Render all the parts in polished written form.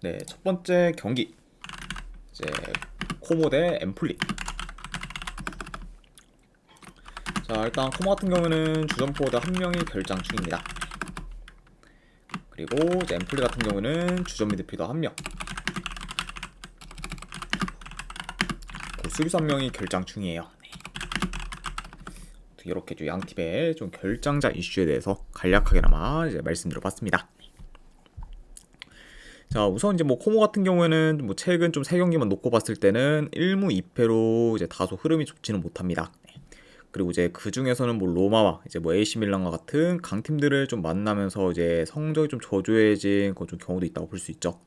네, 첫 번째 경기 이제 코모 대 엠플리. 자, 일단 코모 같은 경우는 주전 포워드 한 명이 결장 중입니다. 그리고 이제 엠플리 같은 경우는 주전 미드필더 한 명, 수비수 한 명이 결장 중이에요. 네. 이렇게 양 팀의 좀 결장자 이슈에 대해서 간략하게나마 이제 말씀드려봤습니다. 자, 우선 이제 뭐 코모 같은 경우에는 뭐 최근 좀 3경기만 놓고 봤을 때는 1무 2패로 이제 다소 흐름이 좋지는 못합니다. 그리고 이제 그 중에서는 뭐 로마와 이제 뭐 AC 밀란과 같은 강팀들을 좀 만나면서 이제 성적이 좀 저조해진 그런 좀 경우도 있다고 볼 수 있죠.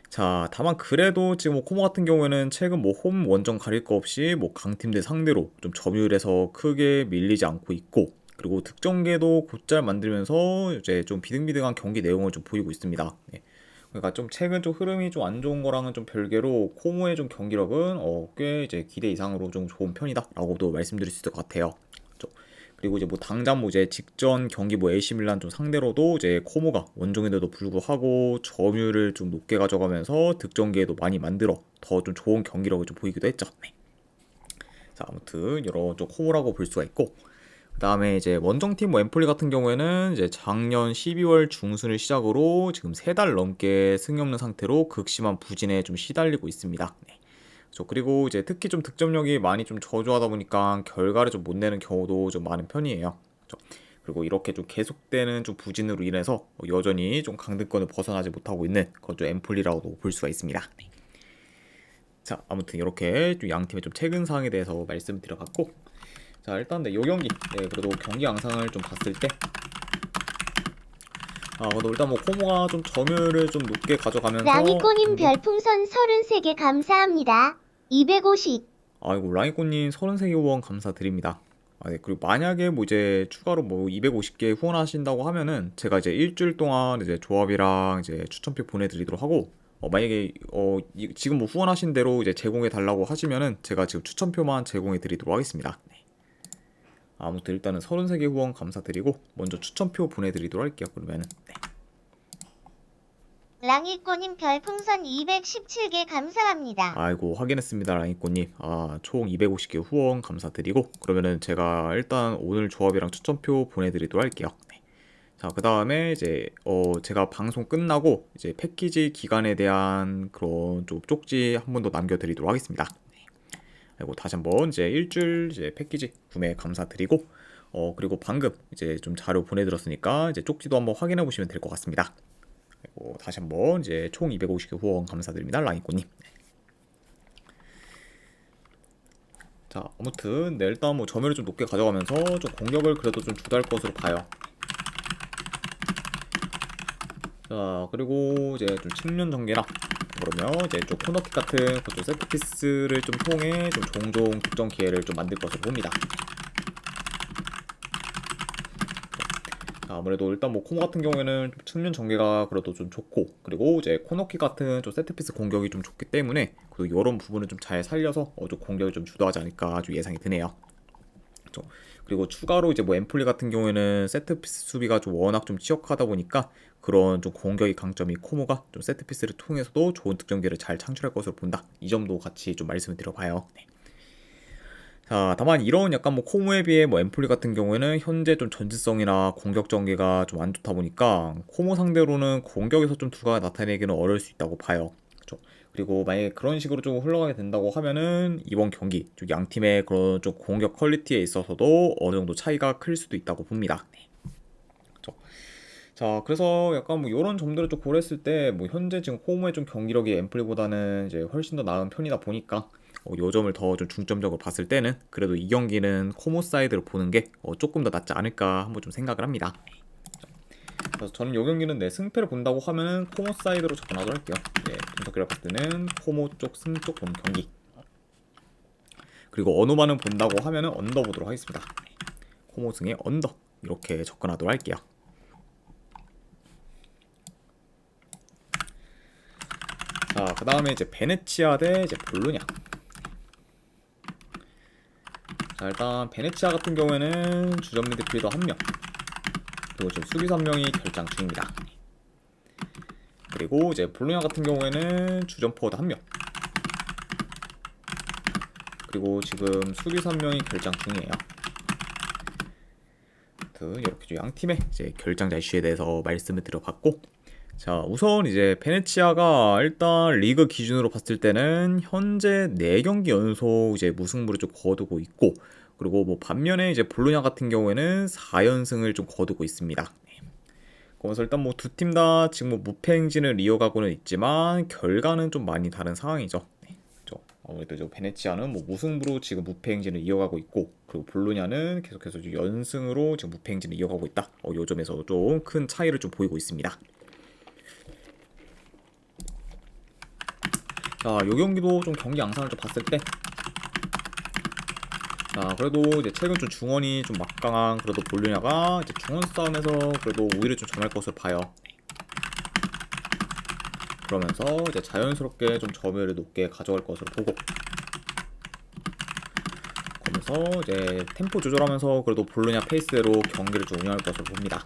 자, 다만 그래도 지금 뭐 코모 같은 경우에는 최근 뭐 홈 원정 가릴 거 없이 뭐 강팀들 상대로 좀 점유율에서 크게 밀리지 않고 있고, 그리고 득점계도 곧잘 만들면서 이제 좀 비등비등한 경기 내용을 좀 보이고 있습니다. 네. 그러니까 좀 최근 좀 흐름이 좀 안 좋은 거랑은 좀 별개로 코모의 좀 경기력은 꽤 이제 기대 이상으로 좀 좋은 편이다라고도 말씀드릴 수 있을 것 같아요. 그렇죠? 그리고 이제 뭐 당장 뭐 이제 직전 경기 뭐 AC 밀란 좀 상대로도 이제 코모가 원정인데도 불구하고 점유율을 좀 높게 가져가면서 득점 기회도 많이 만들어 더 좀 좋은 경기력을 좀 보이기도 했죠. 네. 자, 아무튼 여러 좀 코모라고 볼 수가 있고, 그다음에 이제 원정팀 뭐 엠폴리 같은 경우에는 이제 작년 12월 중순을 시작으로 지금 3달 넘게 승이 없는 상태로 극심한 부진에 좀 시달리고 있습니다. 네. 그리고 이제 특히 좀 득점력이 많이 좀 저조하다 보니까 결과를 좀 못 내는 경우도 좀 많은 편이에요. 그리고 이렇게 좀 계속되는 좀 부진으로 인해서 여전히 좀 강등권을 벗어나지 못하고 있는 그런 좀 엠폴리라고도 볼 수가 있습니다. 네. 자, 아무튼 이렇게 좀 양 팀의 좀 최근 상황에 대해서 말씀드려봤고, 자, 일단 요 경기, 그래도 경기 양상을 좀 봤을 때, 그래도 일단 뭐 코모가 좀 점유율을 좀 높게 가져가면서 랑이꼬님 별풍선 33개 감사합니다. 250. 아이고, 랑이꼬님 33개 후원 감사드립니다. 네, 그리고 만약에 뭐 이제 추가로 뭐 250개 후원하신다고 하면은 제가 이제 일주일 동안 이제 조합이랑 이제 추천표 보내드리도록 하고, 만약에 지금 뭐 후원하신 대로 이제 제공해 달라고 하시면은 제가 지금 추천표만 제공해 드리도록 하겠습니다. 네. 아무튼 일단은 33개 후원 감사드리고 먼저 추천표 보내드리도록 할게요. 그러면은 네. 랑이꼬님 별풍선 217개 감사합니다. 아이고, 확인했습니다. 랑이꼬님. 총 250개 후원 감사드리고, 그러면은 제가 일단 오늘 조합이랑 추천표 보내드리도록 할게요. 네. 자, 그 다음에 이제 제가 방송 끝나고 이제 패키지 기간에 대한 그런 좀 쪽지 한 번 더 남겨드리도록 하겠습니다. 네. 그리고 다시 한번 이제 일주일 이제 패키지 구매 감사드리고, 그리고 방금 이제 좀 자료 보내드렸으니까 이제 쪽지도 한번 확인해 보시면 될 것 같습니다. 그리고 다시 한번 이제 총 250개 후원 감사드립니다. 랑이꼬님. 자, 아무튼 네, 일단 뭐 점유를 좀 높게 가져가면서 좀 공격을 그래도 좀 주도할 것으로 봐요. 자, 그리고 이제 좀 측면 전개나 그러면 이제 좀 코너킥 같은 그쪽 세트피스를 좀 통해 좀 종종 득점 기회를 좀 만들 것으로 봅니다. 자, 아무래도 일단 뭐 코모 같은 경우에는 좀 측면 전개가 그래도 좀 좋고, 그리고 이제 코너킥 같은 좀 세트피스 공격이 좀 좋기 때문에 그리고 이런 부분을 좀 잘 살려서 좀 공격을 좀 주도하지 않을까 좀 예상이 드네요. 그렇죠? 그리고 추가로 이제 뭐 엠플리 같은 경우에는 세트피스 수비가 좀 워낙 좀 취약하다 보니까 그런 좀 공격의 강점이 코모가 좀 세트피스를 통해서도 좋은 득점기를 잘 창출할 것으로 본다. 이 점도 같이 좀 말씀을 드려봐요. 네. 자, 다만 이런 약간 뭐 코모에 비해 뭐 엠플리 같은 경우에는 현재 좀 전지성이나 공격 전개가 좀 안 좋다 보니까 코모 상대로는 공격에서 좀 두각을 나타내기는 어려울 수 있다고 봐요. 그렇죠? 그리고 만약에 그런 식으로 좀 흘러가게 된다고 하면은 이번 경기 좀 양 팀의 그런 좀 공격 퀄리티에 있어서도 어느 정도 차이가 클 수도 있다고 봅니다. 네. 그렇죠? 자, 그래서 약간 뭐 이런 점들을 좀 고려했을 때 뭐 현재 지금 코모의 좀 경기력이 엠플리보다는 이제 훨씬 더 나은 편이다 보니까 요 점을 더 좀 중점적으로 봤을 때는 그래도 이 경기는 코모 사이드로 보는 게 조금 더 낫지 않을까 한번 좀 생각을 합니다. 그래서 저는 이 경기는 승패를 본다고 하면은 코모 사이드로 접근하도록 할게요. 분석기를 봤을 때는 코모 쪽 승 쪽 보는 경기. 그리고 언어만은 본다고 하면은 언더 보도록 하겠습니다. 코모 승의 언더 이렇게 접근하도록 할게요. 자, 그 다음에 이제 베네치아 대 이제 볼로냐. 자, 일단 베네치아 같은 경우에는 주전 미드필더 1명, 그리고 지금 수비수 1명이 결장 중입니다. 그리고 이제 볼로냐 같은 경우에는 주전 포워드 1명, 그리고 지금 수비수 1명이 결장 중이에요. 이렇게 좀 양 팀의 이제 결장자 이슈에 대해서 말씀을 드려봤고, 자 우선 이제 베네치아가 일단 리그 기준으로 봤을 때는 현재 4경기 연속 이제 무승부를 좀 거두고 있고, 그리고 뭐 반면에 이제 볼로냐 같은 경우에는 4연승을 좀 거두고 있습니다. 그래서 일단 뭐 두 팀 다 지금 뭐 무패 행진을 이어가고는 있지만 결과는 좀 많이 다른 상황이죠. 그렇죠? 아무래도 이제 베네치아는 뭐 무승부로 지금 무패 행진을 이어가고 있고, 그리고 볼로냐는 계속해서 연승으로 지금 무패 행진을 이어가고 있다. 요 점에서 좀 큰 차이를 좀 보이고 있습니다. 자, 요 경기도 좀 경기 양상을 좀 봤을 때, 자, 그래도 이제 최근 좀 중원이 좀 막강한 그래도 볼로냐가 이제 중원 싸움에서 그래도 오히려 좀 점할 것을 봐요. 그러면서 이제 자연스럽게 좀 점유율을 높게 가져갈 것으로 보고, 그러면서 이제 템포 조절하면서 그래도 볼로냐 페이스대로 경기를 좀 운영할 것으로 봅니다.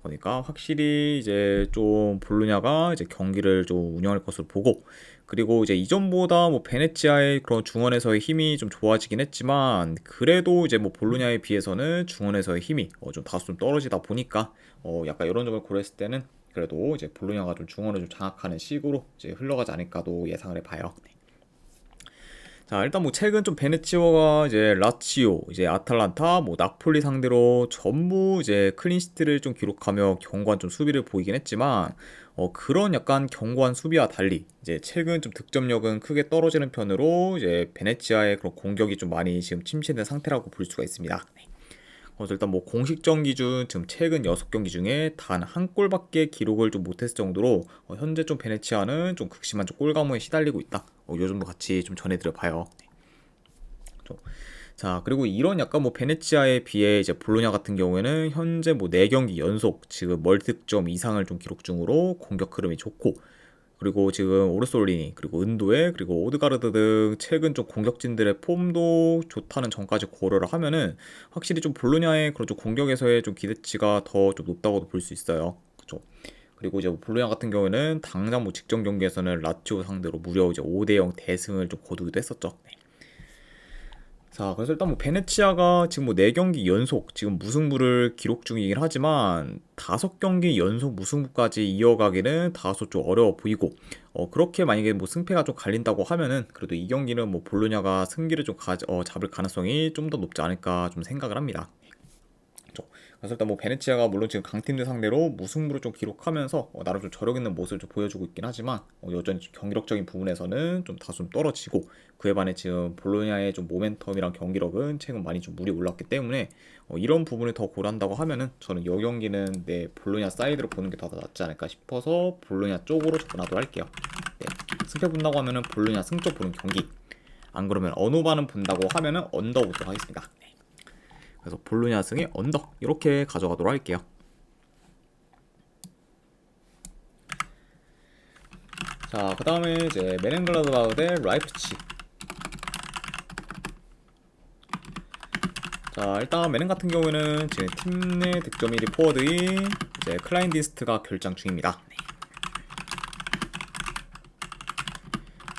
그러니까 확실히 이제 좀 볼로냐가 이제 경기를 좀 운영할 것으로 보고, 그리고 이제 이전보다 뭐 베네치아의 그런 중원에서의 힘이 좀 좋아지긴 했지만, 그래도 이제 뭐 볼로냐에 비해서는 중원에서의 힘이 좀 다소 좀 떨어지다 보니까 약간 이런 점을 고려했을 때는 그래도 이제 볼로냐가 좀 중원을 좀 장악하는 식으로 이제 흘러가지 않을까도 예상을 해봐요. 자, 일단 뭐 최근 좀 베네치아가 이제 라치오, 이제 아탈란타, 뭐 나폴리 상대로 전부 이제 클린시트를 좀 기록하며 견고한 좀 수비를 보이긴 했지만, 그런 약간 견고한 수비와 달리 이제 최근 좀 득점력은 크게 떨어지는 편으로 이제 베네치아의 그런 공격이 좀 많이 지금 침체된 상태라고 볼 수가 있습니다. 그래서 일단 뭐 공식전 기준 지금 최근 6경기 중에 단 한 골밖에 기록을 좀 못했을 정도로 현재 좀 베네치아는 좀 극심한 좀 골가무에 시달리고 있다. 요 정도 같이 좀 전해드려 봐요. 자, 그리고 이런 약간 뭐 베네치아에 비해 이제 볼로냐 같은 경우에는 현재 뭐 4경기 연속 지금 멀티득점 이상을 좀 기록 중으로 공격 흐름이 좋고, 그리고 지금 오르솔리니, 그리고 은도에, 그리고 오드가르드 등 최근 좀 공격진들의 폼도 좋다는 점까지 고려를 하면은 확실히 좀 볼로냐의 그런 좀 공격에서의 좀 기대치가 더 좀 높다고도 볼 수 있어요. 그렇죠. 그리고 이제 볼로냐 같은 경우에는 당장 뭐 직전 경기에서는 라치오 상대로 무려 이제 5대0 대승을 좀 거두기도 했었죠. 네. 자, 그래서 일단 뭐 베네치아가 지금 뭐 4경기 연속 지금 무승부를 기록 중이긴 하지만 5경기 연속 무승부까지 이어가기는 다소 좀 어려워 보이고, 그렇게 만약에 뭐 승패가 좀 갈린다고 하면은 그래도 이 경기는 뭐 볼로냐가 승기를 좀 잡을 가능성이 좀 더 높지 않을까 좀 생각을 합니다. 그렇죠. 그래서 일단 뭐 베네치아가 물론 지금 강팀들 상대로 무승부를 좀 기록하면서 나름 좀 저력 있는 모습을 좀 보여주고 있긴 하지만, 여전히 좀 경기력적인 부분에서는 좀 다소 좀 떨어지고, 그에 반해 지금 볼로냐의 좀 모멘텀이랑 경기력은 최근 많이 좀 물이 올랐기 때문에 이런 부분을 더 고려한다고 하면은 저는 이 경기는 네, 볼로냐 사이드로 보는 게 더 낫지 않을까 싶어서 볼로냐 쪽으로 접근하도록 할게요. 네, 승패 본다고 하면은 볼로냐 승쪽 보는 경기, 안 그러면 언오바는 본다고 하면은 언더 보도록 하겠습니다. 그래서 볼로냐 승의 언더 이렇게 가져가도록 할게요. 자, 그 다음에 이제 메넨글라드바흐 대 라이프치히. 자, 일단 메넨 같은 경우에는 지금 팀 내 득점 1위 포워드인 이제 클라인디스트가 결장 중입니다.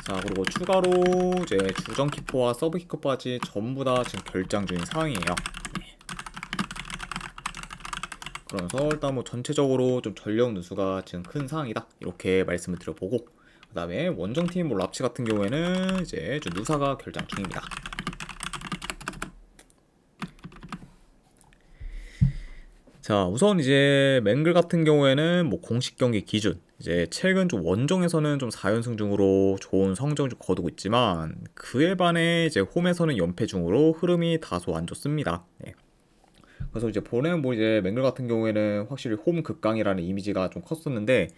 자, 그리고 추가로 이제 주전 키퍼와 서브 키퍼까지 전부 다 지금 결장 중인 상황이에요. 그러면서 일단 뭐 전체적으로 좀 전력 누수가 지금 큰 상황이다 이렇게 말씀을 드려보고, 그 다음에 원정팀 뭐 랍치 같은 경우에는 이제 좀 누사가 결장 중입니다. 자, 우선 이제 맹글 같은 경우에는 뭐 공식 경기 기준 이제 최근 좀 원정에서는 좀 4연승 중으로 좋은 성적을 좀 거두고 있지만, 그에 반해 이제 홈에서는 연패 중으로 흐름이 다소 안 좋습니다. 네. 그래서 이제 보는 뭐 이제 맹글 같은 경우에는 확실히 홈 극강이라는 이미지가 좀 컸었는데,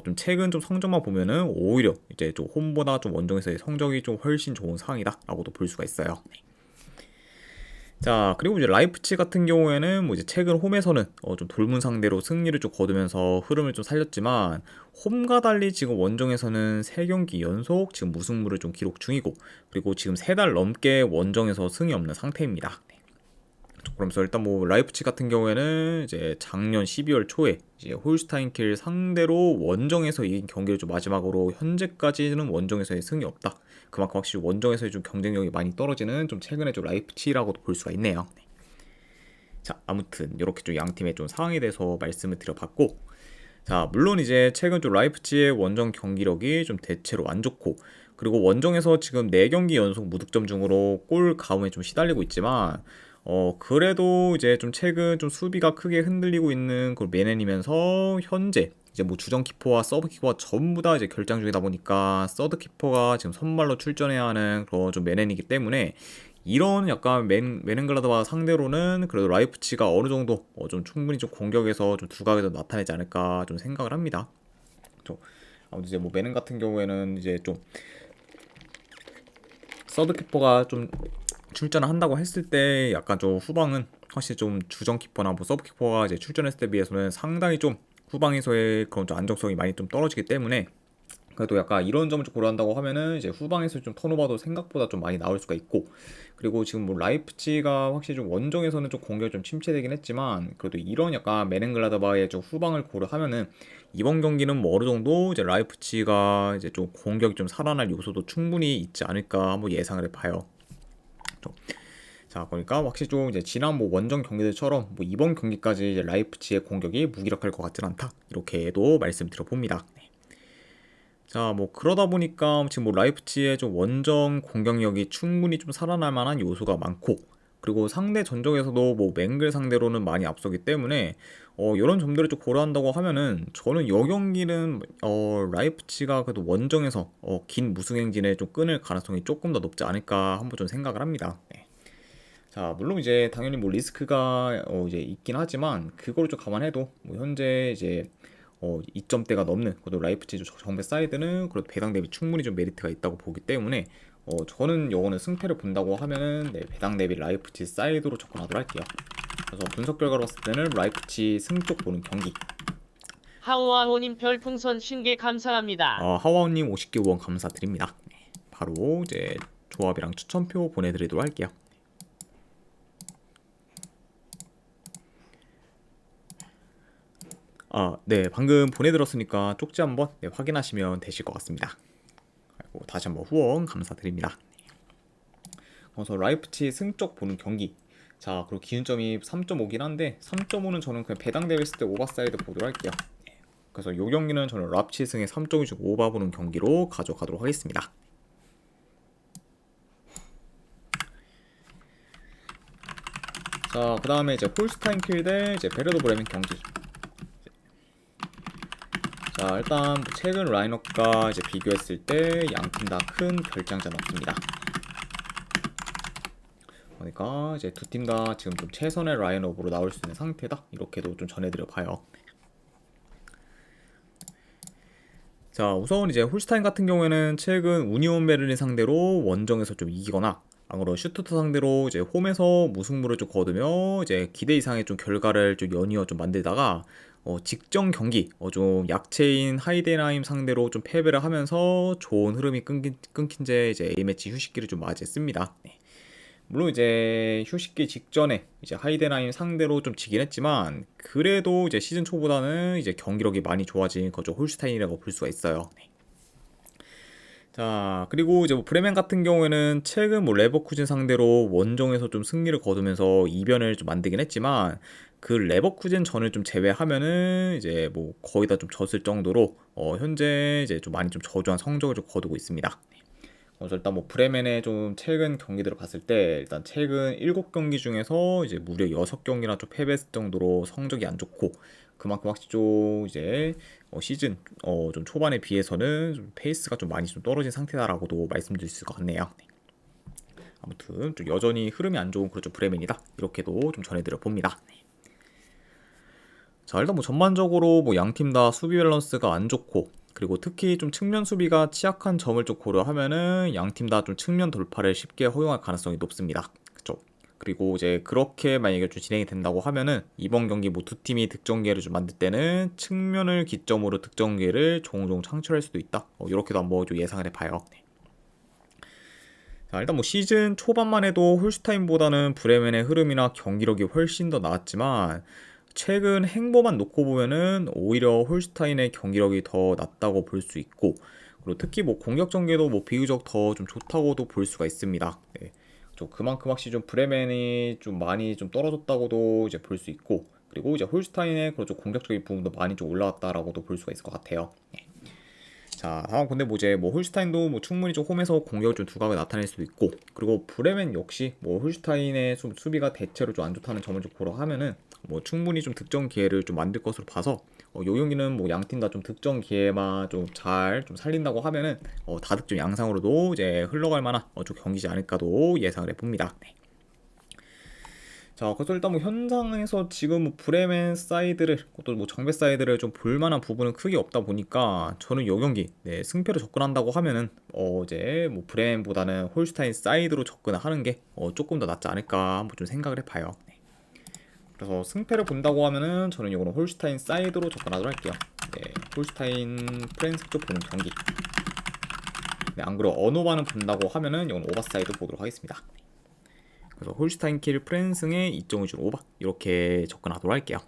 좀 최근 좀 성적만 보면은 오히려 이제 좀 홈보다 좀 원정에서의 성적이 좀 훨씬 좋은 상황이다라고도 볼 수가 있어요. 자, 그리고 이제 라이프치 같은 경우에는 뭐 이제 최근 홈에서는 좀 돌문 상대로 승리를 좀 거두면서 흐름을 좀 살렸지만, 홈과 달리 지금 원정에서는 3경기 연속 지금 무승부를 좀 기록 중이고, 그리고 지금 3달 넘게 원정에서 승이 없는 상태입니다. 그러면서 일단 뭐 라이프치 같은 경우에는 이제 작년 12월 초에 이제 홀슈타인키를 상대로 원정에서 이긴 경기를 좀 마지막으로 현재까지는 원정에서의 승이 없다. 그만큼 확실히 원정에서의 좀 경쟁력이 많이 떨어지는 좀 최근에 좀 라이프치라고도 볼 수가 있네요. 네. 자, 아무튼 이렇게 좀 양 팀의 좀 상황에 대해서 말씀을 드려봤고, 자, 물론 이제 최근 좀 라이프치의 원정 경기력이 좀 대체로 안 좋고, 그리고 원정에서 지금 4경기 연속 무득점 중으로 골 가움에 좀 시달리고 있지만, 그래도 이제 좀 최근 좀 수비가 크게 흔들리고 있는 그 맨앤이면서 현재 이제 뭐 주전 키퍼와 서브 키퍼가 전부 다 이제 결장 중이다 보니까 서드 키퍼가 지금 선발로 출전해야 하는 그런 좀 맨앤이기 때문에 이런 약간 맨앤글라드바 상대로는 그래도 라이프치가 어느 정도 좀 충분히 좀 공격에서 좀 두각을 나타내지 않을까 좀 생각을 합니다. 아무튼 이제 뭐 맨앤 같은 경우에는 이제 좀 서드 키퍼가 좀 출전을 한다고 했을 때 약간 좀 후방은 확실히 좀 주전 키퍼나 뭐 서브 키퍼가 이제 출전했을 때 비해서는 상당히 좀 후방에서의 그런 좀 안정성이 많이 좀 떨어지기 때문에 그래도 약간 이런 점을 좀 고려한다고 하면은 이제 후방에서 좀 턴오버도 생각보다 좀 많이 나올 수가 있고, 그리고 지금 뭐 라이프치가 확실히 좀 원정에서는 좀 공격이 좀 침체되긴 했지만 그래도 이런 약간 메넨글라드바의 좀 후방을 고려하면은 이번 경기는 뭐 어느 정도 이제 라이프치가 이제 좀 공격이 좀 살아날 요소도 충분히 있지 않을까 한번 예상을 해봐요. 자, 그러니까 확실히 좀 이제 지난 뭐 원정 경기들처럼 뭐 이번 경기까지 이제 라이프치의 공격이 무기력할 것 같지는 않다, 이렇게도 말씀드려 봅니다. 자, 뭐 그러다 보니까 지금 뭐 라이프치의 좀 원정 공격력이 충분히 좀 살아날 만한 요소가 많고, 그리고 상대 전적에서도 뭐 맹글 상대로는 많이 앞서기 때문에 이런 점들을 좀 고려한다고 하면은 저는 이 경기는 라이프치가 그래도 원정에서 긴 무승 행진을 좀 끊을 가능성이 조금 더 높지 않을까 한번 좀 생각을 합니다. 네. 자, 물론 이제 당연히 뭐 리스크가 이제 있긴 하지만 그걸 좀 감안해도 뭐 현재 이제 2점대가 넘는 그래도 라이프치히 정배 사이드는 그래도 배당 대비 충분히 좀 메리트가 있다고 보기 때문에 저는 요거는 승패를 본다고 하면은 네, 배당 대비 라이프치 사이드로 접근하도록 할게요. 그래서 분석 결과로 봤을 때는 라이프치 승 쪽 보는 경기. 하오아오님 별풍선 50개 감사합니다. 하와우님 50개 후원 감사드립니다. 네, 바로 이제 조합이랑 추천표 보내드리도록 할게요. 네, 방금 보내드렸으니까 쪽지 한번 확인하시면 되실 것 같습니다. 그리고 다시 한번 후원 감사드립니다. 그래서 라이프치 승쪽 보는 경기. 자, 그리고 기준점이 3.5긴 한데 3.5는 저는 그냥 배당 대비했을 때 오버사이드 보도록 할게요. 그래서 이 경기는 저는 라이프치 승에 3.2 오버 보는 경기로 가져가도록 하겠습니다. 자, 그 다음에 이제 홀스타인킬 대 이제 베르도 브레멘 경기. 자, 일단 최근 라인업과 이제 비교했을 때 양 팀 다 큰 결장자는 없습니다. 그러니까 이제 두 팀 다 지금 좀 최선의 라인업으로 나올 수 있는 상태다, 이렇게도 좀 전해드려 봐요. 자, 우선 이제 홀스타인 같은 경우에는 최근 우니온 베를린 상대로 원정에서 좀 이기거나 아무로 슈투트 상대로 이제 홈에서 무승부를 좀 거두며 이제 기대 이상의 좀 결과를 좀 연이어 좀 만들다가 직전 경기 좀 약체인 하이덴하임 상대로 좀 패배를 하면서 좋은 흐름이 끊긴 채 이제 A매치 휴식기를 좀 맞이했습니다. 네. 물론 이제 휴식기 직전에 이제 하이덴하임 상대로 좀 지긴 했지만 그래도 이제 시즌 초보다는 이제 경기력이 많이 좋아진 거죠. 홀슈타인이라고 볼 수가 있어요. 네. 자, 그리고 이제 뭐 브레멘 같은 경우에는 최근 뭐 레버쿠젠 상대로 원정에서 좀 승리를 거두면서 이변을 좀 만들긴 했지만 그 레버쿠젠 전을 좀 제외하면은 이제 뭐 거의 다 좀 졌을 정도로 현재 이제 좀 많이 좀 저조한 성적을 좀 거두고 있습니다. 그래서 일단 뭐 브레멘의 좀 최근 경기들을 봤을 때 일단 최근 7경기 중에서 이제 무려 6경기나 좀 패배했을 정도로 성적이 안 좋고, 그만큼 확실히 좀 이제 시즌 좀 초반에 비해서는 좀 페이스가 좀 많이 좀 떨어진 상태다라고도 말씀드릴 수가 같네요. 네. 아무튼 좀 여전히 흐름이 안 좋은 그렇죠 브레멘이다, 이렇게도 좀 전해드려 봅니다. 네. 자, 일단 뭐 전반적으로 뭐 양 팀 다 수비 밸런스가 안 좋고, 그리고 특히 좀 측면 수비가 취약한 점을 좀 고려하면은 양 팀 다 좀 측면 돌파를 쉽게 허용할 가능성이 높습니다. 그쵸? 그리고 이제 그렇게 만약에 좀 진행이 된다고 하면은 이번 경기 뭐 두 팀이 득점 기회를 좀 만들 때는 측면을 기점으로 득점 기회를 종종 창출할 수도 있다. 이렇게도 한번 좀 예상을 해봐요. 네. 자, 일단 뭐 시즌 초반만 해도 홀슈타인보다는 브레멘의 흐름이나 경기력이 훨씬 더 나았지만 최근 행보만 놓고 보면은 오히려 홀슈타인의 경기력이 더 낫다고 볼 수 있고, 그리고 특히 뭐 공격 전개도 뭐 비교적 더 좀 좋다고도 볼 수가 있습니다. 네. 좀 그만큼 확실히 좀 브레멘이 좀 많이 좀 떨어졌다고도 이제 볼 수 있고, 그리고 이제 홀슈타인의 그런 좀 공격적인 부분도 많이 좀 올라왔다라고도 볼 수가 있을 것 같아요. 네. 자, 다음 근데 뭐 이제 뭐 홀슈타인도 뭐 충분히 좀 홈에서 공격을 좀 두각을 나타낼 수도 있고, 그리고 브레멘 역시 뭐 홀슈타인의 수비가 대체로 좀 안 좋다는 점을 좀 고려하면은 뭐 충분히 좀 득점 기회를 좀 만들 것으로 봐서 요 경기는 뭐 양 팀 다 좀 득점 기회만 좀 잘 좀 살린다고 하면은 다득점 양상으로도 이제 흘러갈 만한 좀 경기지 않을까도 예상을 해봅니다. 네. 자, 그래서 일단 뭐 현상에서 지금 뭐 브레멘 사이드를, 또 뭐 정배 사이드를 좀 볼만한 부분은 크게 없다 보니까 저는 이 경기 승패로 접근한다고 하면은 이제 뭐 브레멘보다는 홀슈타인 사이드로 접근을 하는 게 조금 더 낫지 않을까 한번 좀 생각을 해봐요. 네. 그래서 승패를 본다고 하면은 저는 이거는 홀슈타인 사이드로 접근하도록 할게요. 네, 홀슈타인 프렌스 쪽 보는 경기. 네, 안 그래도 언어반을 본다고 하면은 이건 오버사이드 보도록 하겠습니다. 그래서 홀슈타인 킬 프렌승의 2.5줄 오버 이렇게 접근하도록 할게요.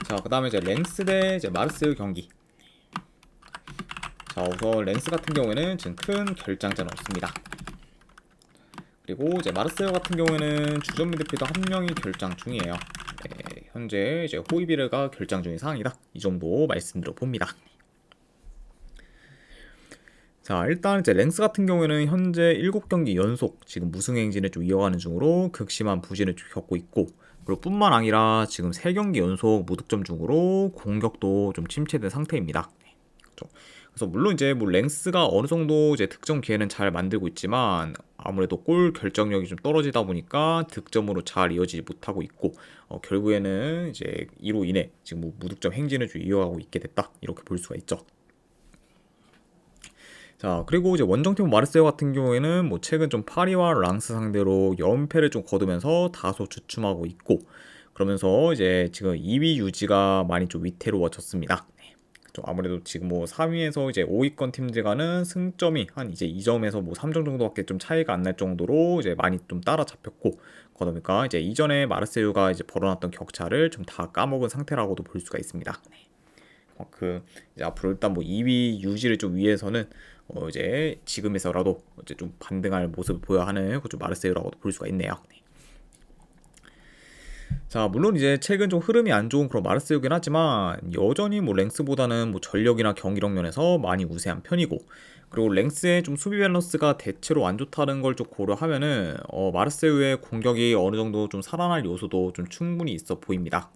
자, 그 다음에 이제 렌스 대 이제 마르세유 경기. 자, 우선 렌스 같은 경우에는 지금 큰 결장자는 없습니다. 그리고 이제 마르세유 같은 경우에는 주전 미드필더 한 명이 결장 중이에요. 네, 현재 이제 호이비르가 결장 중인 상황이다. 이 정도 말씀드려 봅니다. 자, 일단 이제 랭스 같은 경우에는 현재 7경기 연속 지금 무승 행진을 좀 이어가는 중으로 극심한 부진을 좀 겪고 있고, 그리고 뿐만 아니라 지금 3경기 연속 무득점 중으로 공격도 좀 침체된 상태입니다. 그렇죠? 그래서 물론 이제 뭐 랭스가 어느 정도 이제 득점 기회는 잘 만들고 있지만 아무래도 골 결정력이 좀 떨어지다 보니까 득점으로 잘 이어지지 못하고 있고, 결국에는 이제 이로 인해 지금 뭐 무득점 행진을 좀 이어가고 있게 됐다 이렇게 볼 수가 있죠. 자, 그리고 이제 원정팀 마르세유 같은 경우에는 뭐 최근 좀 파리와 랑스 상대로 연패를 좀 거두면서 다소 주춤하고 있고, 그러면서 이제 지금 2위 유지가 많이 좀 위태로워졌습니다. 좀 아무래도 지금 뭐 3위에서 이제 5위권 팀들과는 승점이 한 이제 2점에서 뭐 3점 정도밖에 좀 차이가 안 날 정도로 이제 많이 좀 따라잡혔고, 그러니까 이제 이전에 마르세유가 이제 벌어놨던 격차를 좀 다 까먹은 상태라고도 볼 수가 있습니다. 그 이제 앞으로 일단 뭐 2위 유지를 좀 위해서는 이제 지금에서라도 이제 좀 반등할 모습을 보여야 하는 좀 마르세유라고도 볼 수가 있네요. 자, 물론 이제 최근 좀 흐름이 안 좋은 그런 마르세유긴 하지만 여전히 뭐 랭스보다는 뭐 전력이나 경기력 면에서 많이 우세한 편이고, 그리고 랭스의 좀 수비 밸런스가 대체로 안 좋다는 걸 좀 고려하면은 마르세유의 공격이 어느 정도 좀 살아날 요소도 좀 충분히 있어 보입니다.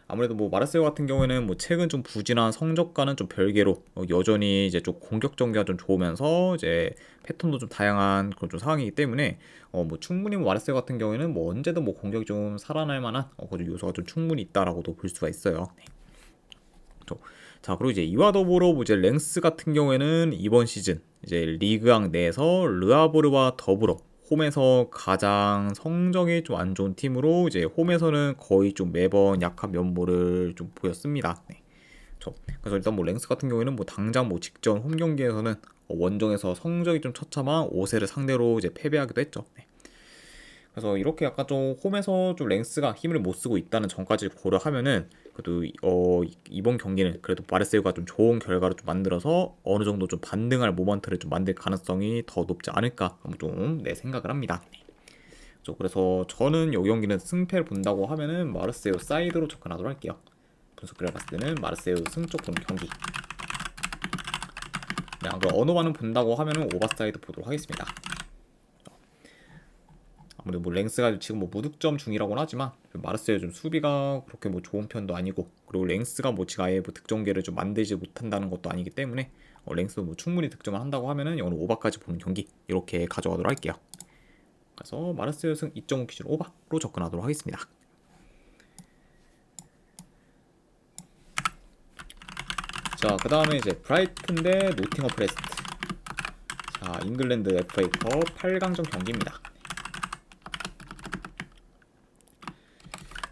아무래도 뭐 마르세유 같은 경우에는 뭐 최근 좀 부진한 성적과는 좀 별개로 여전히 이제 좀 공격 전개가 좀 좋으면서 이제 패턴도 좀 다양한 그런 좀 상황이기 때문에 뭐 충분히 뭐 마르세유 같은 경우에는 뭐 언제든 뭐 공격이 좀 살아날 만한 그런 요소가 좀 충분히 있다라고도 볼 수가 있어요. 네. 자, 그리고 이제 이와 더불어 이제 랭스 같은 경우에는 이번 시즌 이제 리그왕 내에서 르하보르와 더불어 홈에서 가장 성적이 좀 안 좋은 팀으로 이제 홈에서는 거의 좀 매번 약한 면모를 좀 보였습니다. 네. 그래서 일단 뭐 랭스 같은 경우에는 뭐 당장 뭐 직전 홈 경기에서는 원정에서 성적이 좀 처참한 오세를 상대로 이제 패배하기도 했죠. 네. 그래서 이렇게 약간 좀 홈에서 좀 랭스가 힘을 못 쓰고 있다는 점까지 고려하면은 그래도 이번 경기는 그래도 마르세유가 좀 좋은 결과를 좀 만들어서 어느 정도 좀 반등할 모먼트를 좀 만들 가능성이 더 높지 않을까 좀 생각을 합니다. 그래서 저는 이 경기는 승패를 본다고 하면은 마르세유 사이드로 접근하도록 할게요. 분석기를 봤을 때는 마르세유 승쪽 보는 경기. 네, 언어반은 본다고 하면은 오버사이드 보도록 하겠습니다. 아무래도 뭐 랭스가 지금 뭐 무득점 중이라고는 하지만 마르세유 좀 수비가 그렇게 뭐 좋은 편도 아니고, 그리고 랭스가 뭐 지금 아예 뭐 득점계를 좀 만들지 못한다는 것도 아니기 때문에 랭스도 뭐 충분히 득점을 한다고 하면은 이거는 오버까지 보는 경기 이렇게 가져가도록 할게요. 그래서 마르세유 승 2.5 기준 오버로 접근하도록 하겠습니다. 자, 그 다음에 이제 브라이튼 대 노팅엄 포레스트. 자, 잉글랜드 FA컵 8강전 경기입니다.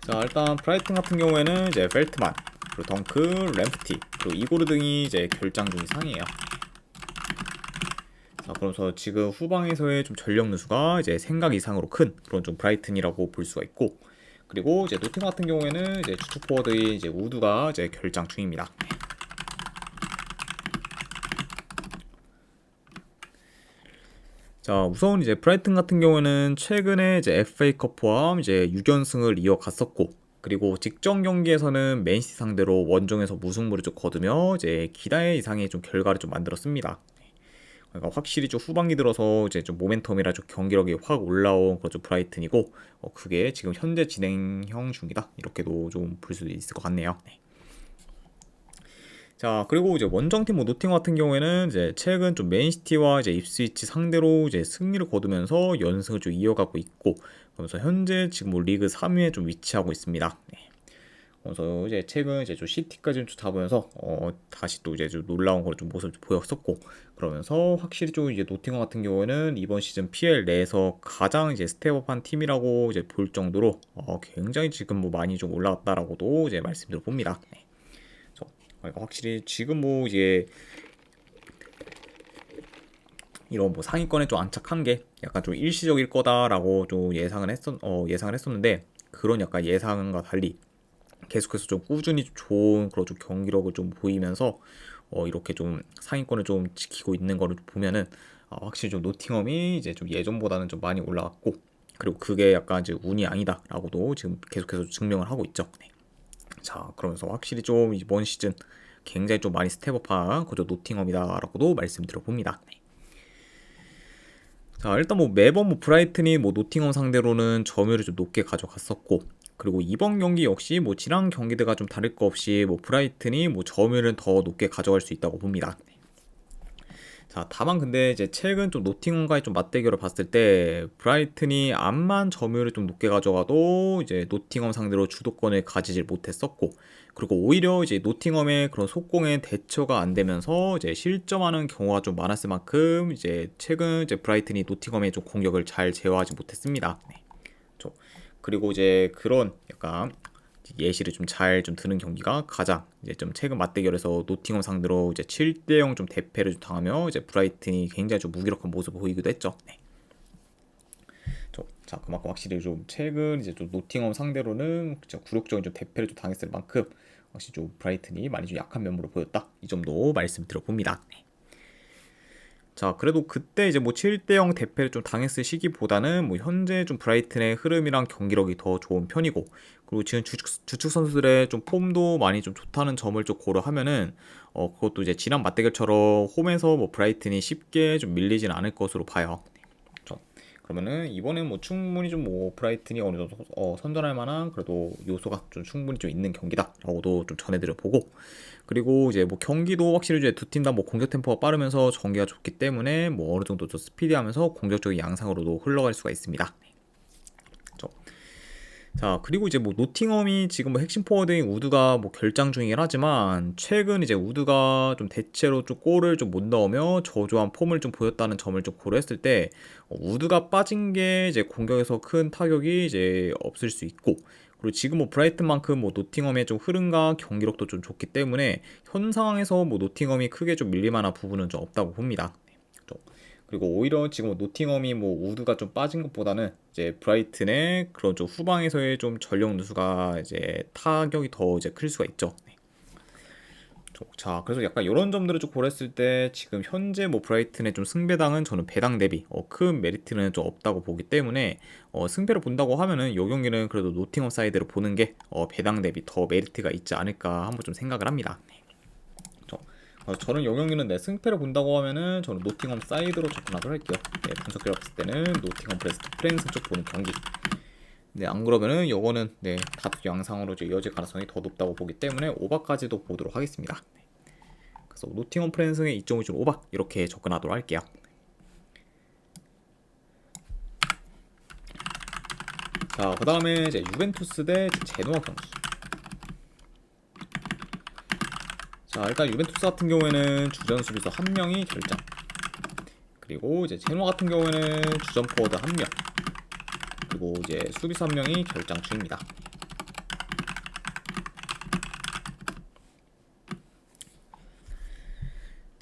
자, 일단 브라이튼 같은 경우에는 이제 펠트만, 그리고 덩크, 램프티, 그리고 이고르 등이 이제 결장 중인 상이에요. 자, 그러면서 지금 후방에서의 좀 전력 누수가 이제 생각 이상으로 큰 그런 좀 브라이튼이라고 볼 수가 있고, 그리고 이제 노팅엄 같은 경우에는 이제 주축 포워드의 이제 우드가 이제 결장 중입니다. 자, 우선 이제 브라이튼 같은 경우에는 최근에 이제 FA컵 포함 이제 6연승을 이어갔었고, 그리고 직전 경기에서는 맨시티 상대로 원정에서 무승부를 좀 거두며 이제 기대 이상의 좀 결과를 좀 만들었습니다. 그러니까 확실히 좀 후반기 들어서 이제 좀 모멘텀이라 좀 경기력이 확 올라온 그런 좀 브라이튼이고, 그게 지금 현재 진행형 중이다, 이렇게도 좀 볼 수도 있을 것 같네요. 네. 자, 그리고 이제 원정팀 뭐 노팅엄 같은 경우에는 이제 최근 좀 맨시티와 이제 입스위치 상대로 이제 승리를 거두면서 연승을 좀 이어가고 있고, 그러면서 현재 지금 뭐 리그 3위에 좀 위치하고 있습니다. 네. 그래서 이제 최근 이제 좀 시티까지 좀 잡으면서 다시 또 이제 좀 놀라운 걸 좀 모습을 좀 보였었고, 그러면서 확실히 좀 이제 노팅엄 같은 경우에는 이번 시즌 PL 내에서 가장 이제 스텝업한 팀이라고 이제 볼 정도로 굉장히 지금 뭐 많이 좀 올라왔다라고도 이제 말씀드려 봅니다. 네. 그러니까 확실히 지금 뭐 이제 이런 뭐 상위권에 좀 안착한 게 약간 좀 일시적일 거다라고 좀 예상을 했었는데, 그런 약간 예상과 달리 계속해서 좀 꾸준히 좋은 그런 좀 경기력을 좀 보이면서 이렇게 좀 상위권을 좀 지키고 있는 거를 보면은 확실히 좀 노팅엄이 이제 좀 예전보다는 좀 많이 올라갔고, 그리고 그게 약간 이제 운이 아니다라고도 지금 계속해서 증명을 하고 있죠. 네. 자, 그러면서 확실히 좀 이번 시즌 굉장히 좀 많이 스텝업한 그저 노팅엄이다라고도 말씀드려 봅니다. 네. 자, 일단 뭐 매번 뭐 브라이튼이 뭐 노팅엄 상대로는 점유율을 좀 높게 가져갔었고, 그리고 이번 경기 역시 뭐 지난 경기들과 좀 다를 거 없이 뭐 브라이튼이 뭐 점유율은 더 높게 가져갈 수 있다고 봅니다. 자, 다만 근데 이제 최근 좀 노팅엄과의 좀 맞대결을 봤을 때 브라이튼이 암만 점유율을 좀 높게 가져가도 이제 노팅엄 상대로 주도권을 가지질 못했었고, 그리고 오히려 이제 노팅엄의 그런 속공에 대처가 안 되면서 이제 실점하는 경우가 좀 많았을 만큼 이제 최근 이제 브라이튼이 노팅엄의 좀 공격을 잘 제어하지 못했습니다. 네. 그리고 이제 그런 약간 예시를 좀 잘 좀 드는 경기가 가장 이제 좀 최근 맞대결에서 노팅엄 상대로 이제 7대0 좀 대패를 좀 당하며 이제 브라이튼이 굉장히 좀 무기력한 모습을 보이기도 했죠. 네. 자, 그만큼 확실히 좀 최근 이제 좀 노팅엄 상대로는 진짜 굴욕적인 좀 대패를 좀 당했을 만큼 확실히 좀 브라이튼이 많이 좀 약한 면모를 보였다, 이 점도 말씀드려 봅니다. 네. 자, 그래도 그때 이제 뭐 7대0 대패를 좀 당했을 시기보다는 뭐 현재 좀 브라이튼의 흐름이랑 경기력이 더 좋은 편이고, 그리고 지금 주축 선수들의 좀 폼도 많이 좀 좋다는 점을 좀 고려하면은 그것도 이제 지난 맞대결처럼 홈에서 뭐 브라이튼이 쉽게 좀 밀리진 않을 것으로 봐요. 그러면은 이번엔 뭐 충분히 좀 뭐 브라이튼이 어느 정도 선전할 만한 그래도 요소가 좀 충분히 좀 있는 경기다라고도 좀 전해드려 보고, 그리고 이제 뭐 경기도 확실히 이제 두 팀 다 뭐 공격 템포가 빠르면서 전개가 좋기 때문에 뭐 어느 정도 좀 스피디하면서 공격적인 양상으로도 흘러갈 수가 있습니다. 자, 그리고 이제 뭐 노팅엄이 지금 뭐 핵심 포워드인 우드가 뭐 결장 중이긴 하지만, 최근 이제 우드가 좀 대체로 좀 골을 좀 못 넣으며 저조한 폼을 좀 보였다는 점을 좀 고려했을 때 우드가 빠진 게 이제 공격에서 큰 타격이 이제 없을 수 있고, 그리고 지금 뭐 브라이튼만큼 뭐 노팅엄의 좀 흐름과 경기력도 좀 좋기 때문에 현 상황에서 뭐 노팅엄이 크게 좀 밀릴만한 부분은 좀 없다고 봅니다. 그리고 오히려 지금 노팅엄이 뭐 우드가 좀 빠진 것보다는 이제 브라이튼의 그런 좀 후방에서의 좀 전력 누수가 이제 타격이 더 이제 클 수가 있죠. 네. 자, 그래서 약간 이런 점들을 좀 고려했을 때 지금 현재 뭐 브라이튼의 좀 승배당은 저는 배당 대비 큰 메리트는 좀 없다고 보기 때문에 승패를 본다고 하면은 이 경기는 그래도 노팅엄 사이드로 보는 게 배당 대비 더 메리트가 있지 않을까 한번 좀 생각을 합니다. 네. 저는 이 경기는 승패를 본다고 하면은 저는 노팅엄 사이드로 접근하도록 할게요. 네, 분석기를 봤을 때는 노팅엄 프랜스 쪽 보는 경기. 네, 안 그러면은 이거는 다투 양상으로 이어질 가능성이 더 높다고 보기 때문에 오박까지도 보도록 하겠습니다. 네. 그래서 노팅엄 프랜스의 2.5점 오박 이렇게 접근하도록 할게요. 자, 그 다음에 이제 유벤투스 대 제노아 경기. 자, 일단 유벤투스 같은 경우에는 주전 수비수 1명이 결장, 그리고 이제 제노아 같은 경우에는 주전 포워드 1명, 그리고 이제 수비수 1명이 결장 중입니다.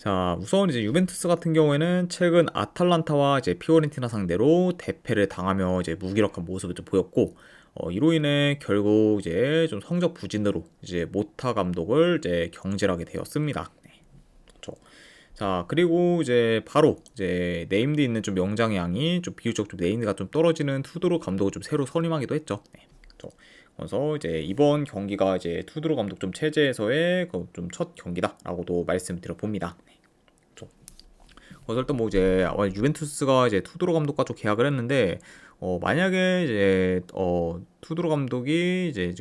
자, 우선 이제 유벤투스 같은 경우에는 최근 아탈란타와 이제 피오렌티나 상대로 대패를 당하며 이제 무기력한 모습을 좀 보였고, 이로 인해 결국 이제 좀 성적 부진으로 이제 모타 감독을 이제 경질하게 되었습니다. 네, 그렇죠. 자, 그리고 이제 바로 이제 네임드 있는 좀 명장의 양이 좀 비교적 좀 네임드가 좀 떨어지는 투드로 감독을 좀 새로 선임하기도 했죠. 네, 그렇죠. 그래서 이제 이번 경기가 이제 투드로 감독 좀 체제에서의 좀 첫 경기다라고도 말씀드려 봅니다. 네, 그렇죠. 그래서 일단 뭐 이제 유벤투스가 이제 투드로 감독과 좀 계약을 했는데, 만약에 이제 투드로 감독이 이제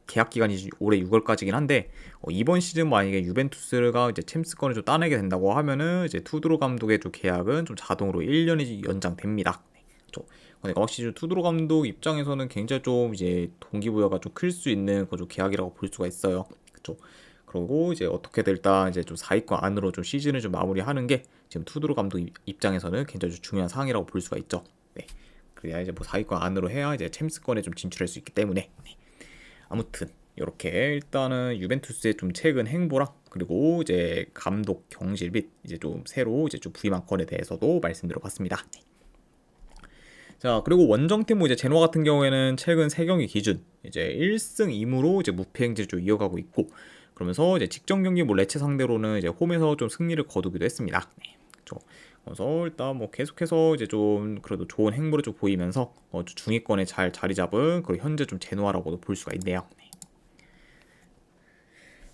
계약 기간이 올해 6월까지긴 한데, 이번 시즌 만약에 유벤투스가 이제 챔스권을 좀 따내게 된다고 하면은 이제 투드로 감독의 좀 계약은 좀 자동으로 1년이 연장됩니다. 네, 그렇죠. 그러니까 확실히 투드로 감독 입장에서는 굉장히 좀 이제 동기부여가 좀 클 수 있는 그 좀 계약이라고 볼 수가 있어요. 그렇죠. 그리고 이제 어떻게든 일단 이제 좀 4위권 안으로 좀 시즌을 좀 마무리하는 게 지금 투드로 감독 입장에서는 굉장히 좀 중요한 사항이라고 볼 수가 있죠. 네. 그래야 이제 뭐 4위권 안으로 해야 이제 챔스권에 좀 진출할 수 있기 때문에. 네. 아무튼 이렇게 일단은 유벤투스의 좀 최근 행보랑 그리고 이제 감독 경질 및 이제 좀 새로 이제 좀 부임한 건에 대해서도 말씀드려봤습니다. 네. 자, 그리고 원정팀 뭐 이제 제노아 같은 경우에는 최근 3경기 기준 이제 1승 2무로 이제 무패 행진을 좀 이어가고 있고, 그러면서 이제 직전 경기 뭐 레체 상대로는 이제 홈에서 좀 승리를 거두기도 했습니다. 네, 그렇죠. 그래서 일단 뭐 계속해서 이제 좀 그래도 좋은 행보를 좀 보이면서 중위권에 잘 자리 잡은 그리고 현재 좀 제노아라고도 볼 수가 있네요. 네.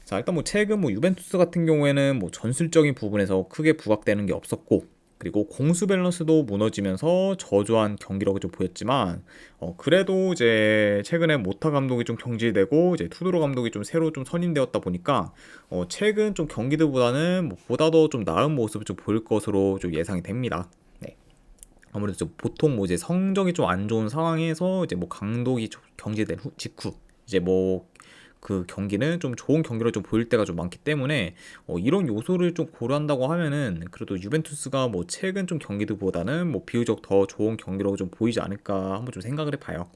자, 일단 뭐 최근 뭐 유벤투스 같은 경우에는 뭐 전술적인 부분에서 크게 부각되는 게 없었고, 그리고 공수 밸런스도 무너지면서 저조한 경기력을 좀 보였지만, 그래도 이제 최근에 모타 감독이 좀 경질되고 이제 투드로 감독이 좀 새로 좀 선임되었다 보니까 최근 좀 경기들보다는 뭐 보다 더 좀 나은 모습을 좀 보일 것으로 좀 예상이 됩니다. 네. 아무래도 좀 보통 뭐 이제 성적이 좀 안 좋은 상황에서 이제 뭐 감독이 경질된 직후 이제 뭐 그 경기는 좀 좋은 경기를 좀 보일 때가 좀 많기 때문에 이런 요소를 좀 고려한다고 하면은 그래도 유벤투스가 뭐 최근 좀 경기들보다는 뭐 비교적 더 좋은 경기력을 좀 보이지 않을까 한번 좀 생각을 해봐요.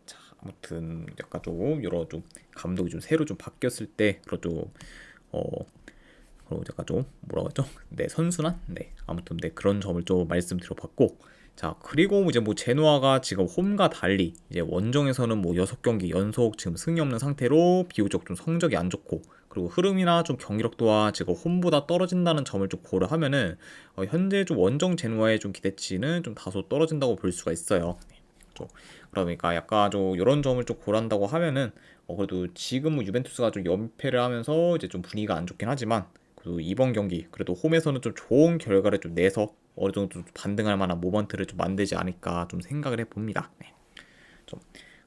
자, 아무튼 약간 좀 여러 좀 감독이 좀 새로 좀 바뀌었을 때 그런 좀 그리고 약간 좀 뭐라고 했죠? 네, 선순환? 네, 아무튼 네 그런 점을 좀 말씀드려봤고, 자, 그리고 이제 뭐 제노아가 지금 홈과 달리 이제 원정에서는 뭐 6경기 연속 지금 승이 없는 상태로 비교적 좀 성적이 안 좋고, 그리고 흐름이나 좀 경기력도와 지금 홈보다 떨어진다는 점을 좀 고려하면은 현재 좀 원정 제노아의 좀 기대치는 좀 다소 떨어진다고 볼 수가 있어요. 네, 그렇죠. 그러니까 약간 좀 이런 점을 좀 고려한다고 하면은 그래도 지금 뭐 유벤투스가 좀 연패를 하면서 이제 좀 분위기가 안 좋긴 하지만, 그래도 이번 경기 그래도 홈에서는 좀 좋은 결과를 좀 내서 어느 정도 좀 반등할 만한 모먼트를 좀 만들지 않을까 좀 생각을 해봅니다. 네. 좀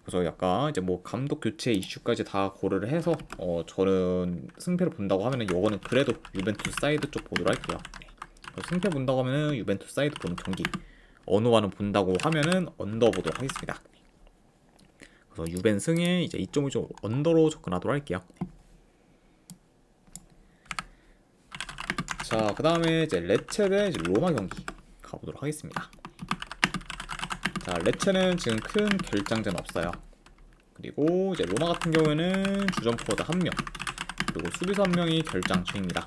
그래서 약간 이제 뭐 감독 교체 이슈까지 다 고려를 해서 저는 승패를 본다고 하면은 요거는 그래도 유벤투스 사이드 쪽 보도록 할게요. 네. 승패 본다고 하면은 유벤투스 사이드 보는 경기, 언어와는 본다고 하면은 언더 보도록 하겠습니다. 네. 그래서 유벤 승에 이제 2.5점 언더로 접근하도록 할게요. 네. 자, 그 다음에 이제 레체 대 이제 로마 경기 가보도록 하겠습니다. 자, 레체는 지금 큰 결장전 없어요. 그리고 이제 로마 같은 경우에는 주전 포워드 1명, 그리고 수비수 1명이 결장 중입니다.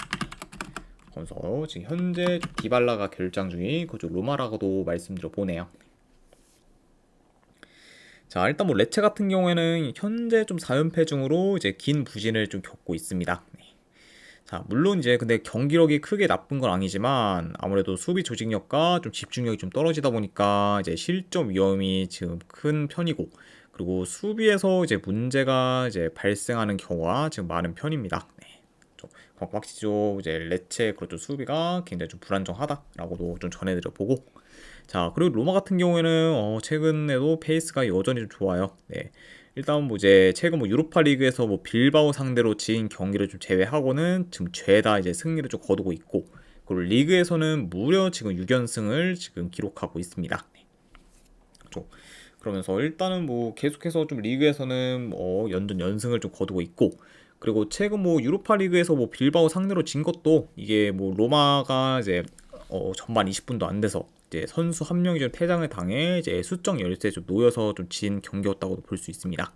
그래서 지금 현재 디발라가 결장 중인 그쪽 로마라고도 말씀드려 보네요. 자, 일단 뭐 레체 같은 경우에는 현재 좀 4연패 중으로 이제 긴 부진을 좀 겪고 있습니다. 자, 물론 이제 근데 경기력이 크게 나쁜 건 아니지만 아무래도 수비 조직력과 좀 집중력이 좀 떨어지다 보니까 이제 실점 위험이 지금 큰 편이고, 그리고 수비에서 이제 문제가 이제 발생하는 경우가 지금 많은 편입니다. 네. 확실히 좀 이제 레체 그렇죠, 수비가 굉장히 좀 불안정하다라고도 좀 전해드려 보고, 자, 그리고 로마 같은 경우에는 최근에도 페이스가 여전히 좀 좋아요. 네. 일단 뭐 이제 최근 뭐 유로파 리그에서 뭐 빌바오 상대로 지인 경기를 좀 제외하고는 지금 죄다 이제 승리를 좀 거두고 있고, 그리고 리그에서는 무려 지금 6연승을 지금 기록하고 있습니다. 네. 그렇죠. 그러면서 일단은 뭐 계속해서 좀 리그에서는 연전 연승을 좀 거두고 있고, 그리고 최근 뭐 유로파 리그에서 뭐 빌바오 상대로 진 것도 이게 뭐 로마가 이제 전반 20분도 안 돼서 이제 선수 한 명이 좀 퇴장을 당해 이제 수적 열세에 좀 놓여서 좀 진 경기였다고도 볼 수 있습니다.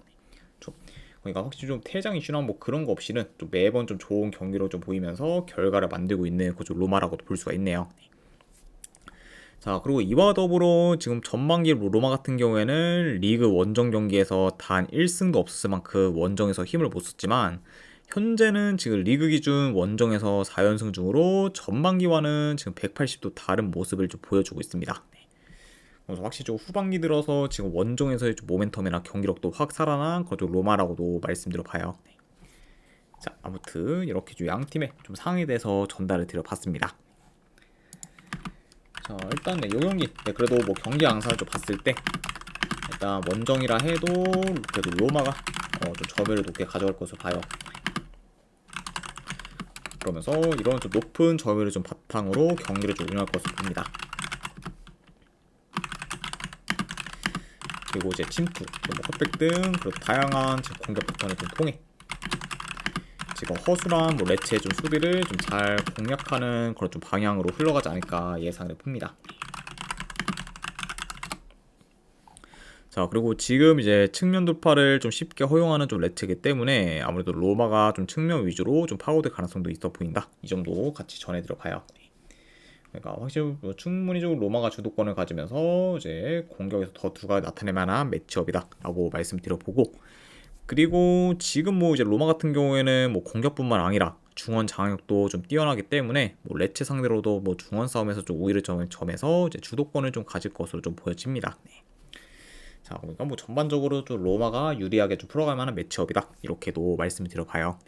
그러니까 확실히 좀 퇴장 이슈나 뭐 그런 거 없이는 좀 매번 좀 좋은 경기로 좀 보이면서 결과를 만들고 있는 그좀 로마라고도 볼 수가 있네요. 자, 그리고 이와 더불어 지금 전반기 로마 같은 경우에는 리그 원정 경기에서 단 1승도 없었을 만큼 원정에서 힘을 못 썼지만 현재는 지금 리그 기준 원정에서 4연승 중으로 전반기와는 지금 180도 다른 모습을 좀 보여주고 있습니다. 그래서 확실히 좀 후반기 들어서 지금 원정에서의 좀 모멘텀이나 경기력도 확 살아난 거죠 로마라고도 말씀드려 봐요. 자, 아무튼 이렇게 좀 양 팀의 좀 상황에 대해서 전달을 드려봤습니다. 자, 일단 요 경기 그래도 뭐 경기 양상을 좀 봤을 때 일단 원정이라 해도 그래도 로마가 좀 점유율을 높게 가져갈 것으로 봐요. 그러면서 이런 좀 높은 점유율을 좀 바탕으로 경기를 좀 운영할 것으로 봅니다. 그리고 이제 침투, 뭐 컷백 등 그리고 다양한 지금 공격 패턴을 좀 통해 지금 허술한 뭐 레츠의 좀 수비를 좀 잘 공략하는 그런 좀 방향으로 흘러가지 않을까 예상을 봅니다. 자, 그리고 지금 이제 측면 돌파를 좀 쉽게 허용하는 좀 레츠이기 때문에 아무래도 로마가 좀 측면 위주로 좀 파고들 가능성도 있어 보인다. 이 점도 같이 전해드려 봐요. 그러니까 확실히 뭐 충분히 좀 로마가 주도권을 가지면서 이제 공격에서 더 두각을 나타낼 만한 매치업이다라고 말씀드려보고, 그리고 지금 뭐 이제 로마 같은 경우에는 뭐 공격뿐만 아니라 중원 장악력도 좀 뛰어나기 때문에 뭐 레츠 상대로도 뭐 중원 싸움에서 좀 우위를 점에서 이제 주도권을 좀 가질 것으로 좀 보여집니다. 자, 그러니까 뭐 전반적으로 좀 로마가 유리하게 좀 풀어갈 만한 매치업이다 이렇게도 말씀을 드려봐요.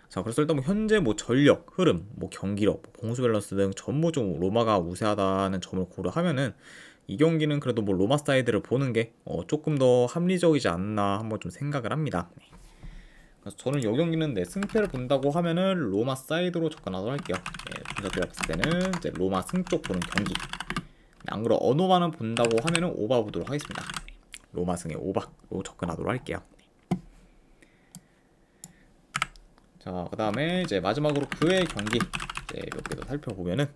자, 그래서 일단 뭐 현재 뭐 전력, 흐름, 뭐 경기력, 뭐 공수 밸런스 등 전부 좀 로마가 우세하다는 점을 고려하면은 이 경기는 그래도 뭐 로마 사이드를 보는 게 조금 더 합리적이지 않나 한번 좀 생각을 합니다. 그래서 저는 이 경기는 승패를 본다고 하면은 로마 사이드로 접근하도록 할게요. 분석을 봤을 때는 이제 로마 승 쪽 보는 경기. 안 그러 언어만은 본다고 하면은 오바 보도록 하겠습니다. 로마 승의 오바로 접근하도록 할게요. 자, 그 다음에 이제 마지막으로 그의 경기 이제 몇 개 더 살펴보면은,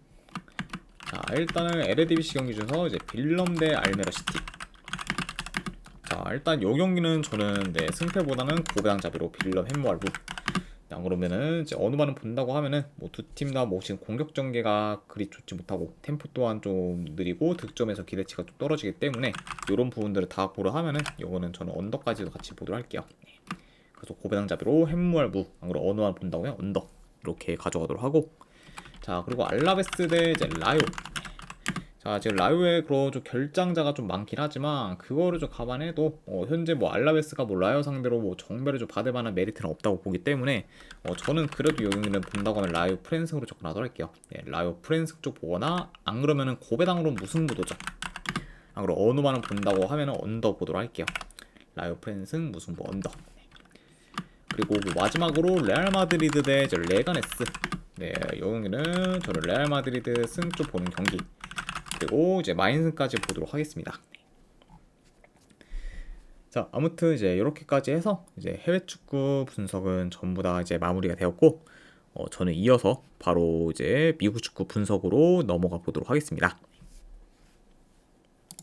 자, 일단은 에르디비시 경기 중에서 이제 빌럼 대 알메라 시티. 자, 일단 요 경기는 저는 승패보다는 고배당잡이로 빌럼 햄모알부. 안 그러면은 이제 어느 반은 본다고 하면은 뭐 두 팀 다 뭐 지금 공격 전개가 그리 좋지 못하고 템포 또한 좀 느리고 득점에서 기대치가 좀 떨어지기 때문에 이런 부분들을 다 고려하면은 요거는 저는 언더까지도 같이 보도록 할게요. 그래서 고배당잡이로 햄무알부, 안 그러면 어느 반 본다고 하면 언더 이렇게 가져가도록 하고, 자, 그리고 알라베스 대 이제 라요. 자, 지금 라요의 그런 좀 결장자가 좀 많긴 하지만 그거를 좀 감안해도 현재 뭐 알라베스가 뭐 라요 상대로 뭐 정배를 좀 받을 만한 메리트는 없다고 보기 때문에 저는 그래도 여기는 본다고 하면 라요 프랜승으로 접근하도록 할게요. 라요 프랜승 쪽 보거나 안 그러면은 고배당으로 무승부도죠. 안 그러면 어느만은 본다고 하면은 언더 보도록 할게요. 라요 프랜승 무승부 언더. 그리고 뭐 마지막으로 레알 마드리드 대 레가네스. 이 경기는 저는 레알 마드리드 승 쪽 보는 경기. 그리고 이제 마인승까지 보도록 하겠습니다. 자, 아무튼 이제 이렇게까지 해서 이제 해외 축구 분석은 전부 다 이제 마무리가 되었고, 저는 이어서 바로 이제 미국 축구 분석으로 넘어가 보도록 하겠습니다.